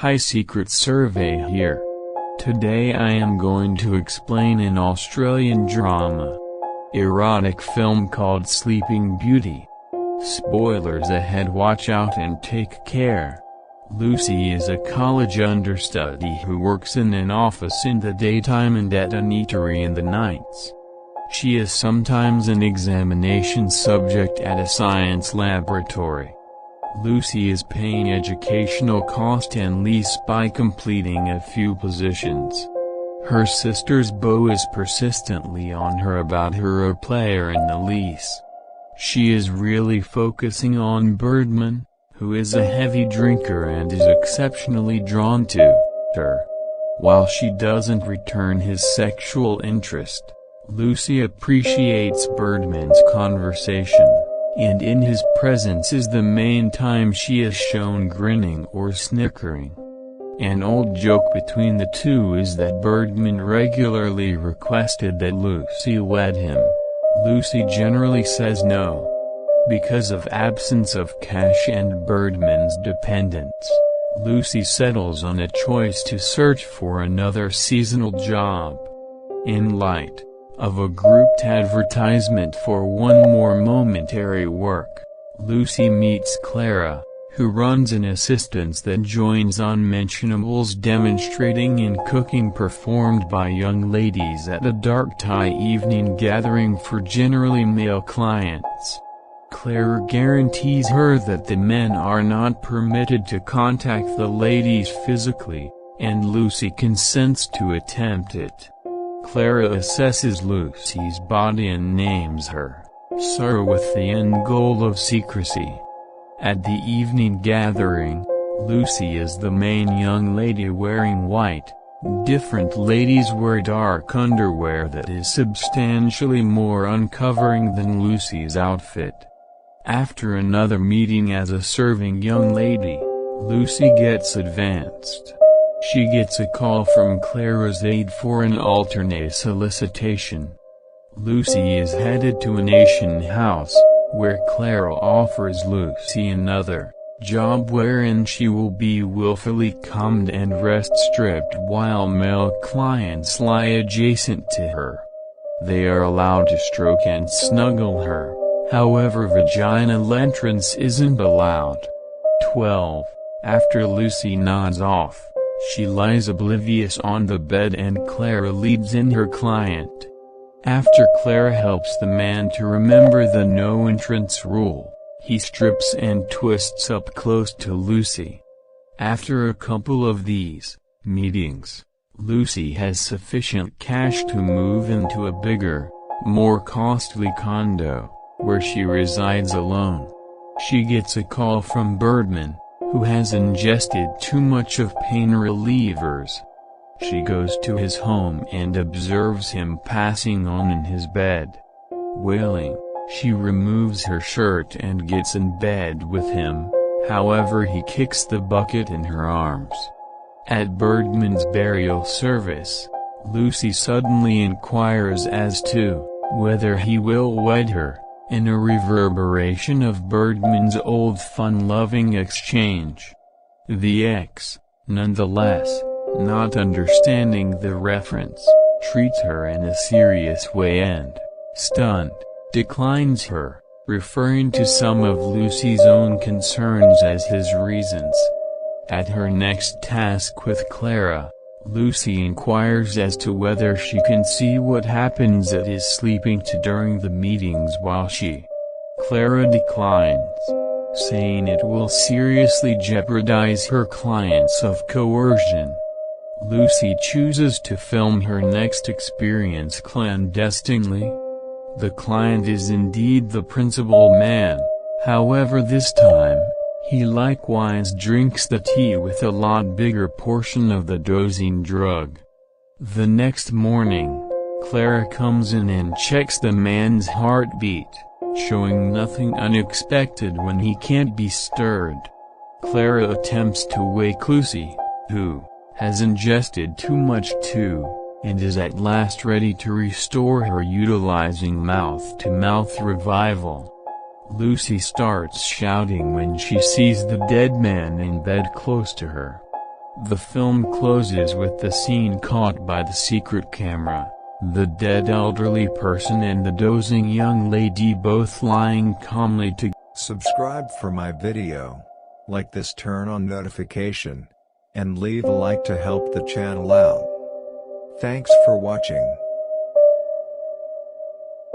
Hi, Secret Servey here. Today I am going to explain an Australian drama erotic film called Sleeping Beauty. Spoilers ahead, watch out and take care. Lucy is a college understudy who works in an office in the daytime and at an eatery in the nights. She is sometimes an examination subject at a science laboratory. Lucy is paying educational cost and lease by completing a few positions. Her sister's beau is persistently on her about her a player in the lease. She is really focusing on Birdman, who is a heavy drinker and is exceptionally drawn to her. While she doesn't return his sexual interest, Lucy appreciates Birdman's conversation, and in his presence is the main time she is shown grinning or snickering. An old joke between the two is that Birdman regularly requested that Lucy wed him. Lucy generally says no, because of absence of cash and Birdman's dependence. Lucy settles on a choice to search for another seasonal job. In light of a grouped advertisement for one more momentary work, Lucy meets Clara, who runs an assistance that joins unmentionables demonstrating in cooking performed by young ladies at a dark tie evening gathering for generally male clients. Clara guarantees her that the men are not permitted to contact the ladies physically, and Lucy consents to attempt it. Clara assesses Lucy's body and names her Sir with the end goal of secrecy. At the evening gathering, Lucy is the main young lady wearing white. Different ladies wear dark underwear that is substantially more uncovering than Lucy's outfit. After another meeting as a serving young lady, Lucy gets advanced. She gets a call from Clara's aide for an alternate solicitation. Lucy is headed to an Asian house, where Clara offers Lucy another job wherein she will be willfully calmed and rest-stripped while male clients lie adjacent to her. They are allowed to stroke and snuggle her, however vaginal entrance isn't allowed. 12. After Lucy nods off, she lies oblivious on the bed and Clara leads in her client. After Clara helps the man to remember the no-entrance rule, he strips and twists up close to Lucy. After a couple of these meetings, Lucy has sufficient cash to move into a bigger, more costly condo, where she resides alone. She gets a call from Birdman, who has ingested too much of pain relievers. She goes to his home and observes him passing on in his bed. Wailing, she removes her shirt and gets in bed with him, however he kicks the bucket in her arms. At Birdman's burial service, Lucy suddenly inquires as to whether he will wed her, in a reverberation of Birdman's old fun-loving exchange. The ex, nonetheless, not understanding the reference, treats her in a serious way and, stunned, declines her, referring to some of Lucy's own concerns as his reasons. At her next task with Clara, Lucy inquires as to whether she can see what happens at his sleeping during the meetings while she. Clara declines, saying it will seriously jeopardize her clients of coercion. Lucy chooses to film her next experience clandestinely. The client is indeed the principal man, however this time, he likewise drinks the tea with a lot bigger portion of the dosing drug. The next morning, Clara comes in and checks the man's heartbeat, showing nothing unexpected when he can't be stirred. Clara attempts to wake Lucy, who has ingested too much too, and is at last ready to restore her utilizing mouth-to-mouth revival. Lucy starts shouting when she sees the dead man in bed close to her. The film closes with the scene caught by the secret camera, the dead elderly person and the dozing young lady both lying calmly together. Subscribe for my video, like this, turn on notification, and leave a like to help the channel out. Thanks for watching.